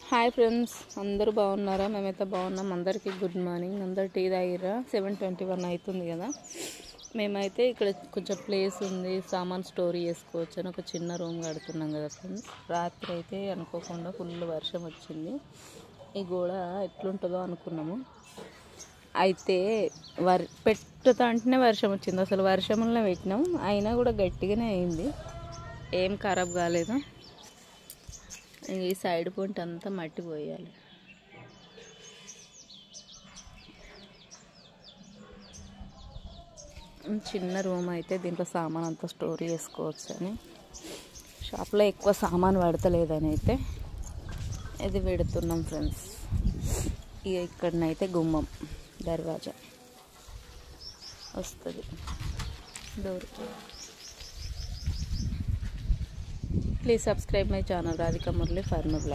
Hi friends, అందరూ బాగున్నారా? మేమైతే బాగున్నాం. అందరికీ గుడ్ మార్నింగ్. అందరు టీ తాగిర్రా? 7:21 అవుతుంది కదా. మేమైతే ఇక్కడ కొంచెం ప్లేస్ ఉంది, సామాన్ స్టోర్ చేసుకోవచ్చు అని ఒక చిన్న రూమ్ కడుతున్నాం కదా ఫ్రెండ్స్. రాత్రి అయితే అనుకోకుండా ఫుల్ వర్షం వచ్చింది. ఈ గోడ ఎట్లుంటుందో అనుకున్నాము. అయితే పెట్టుతా అంటేనే వర్షం వచ్చింది. అసలు వర్షంలో పెట్టినాం, అయినా కూడా గట్టిగానే అయింది, ఏం ఖరాబ్ కాలేదు. ఈ సైడ్ పొంటి అంతా మట్టి పోయాలి. చిన్న రూమ్ అయితే దీంట్లో సామాన్ అంతా స్టోర్ చేసుకోవచ్చు అని. షాప్లో ఎక్కువ సామాన్ పడతలేదని అయితే ఇది పెడుతున్నాం ఫ్రెండ్స్. ఇక ఇక్కడనైతే గుమ్మం దర్వాజా వస్తుంది, door. Please subscribe my channel Radhika Murali farmer blog.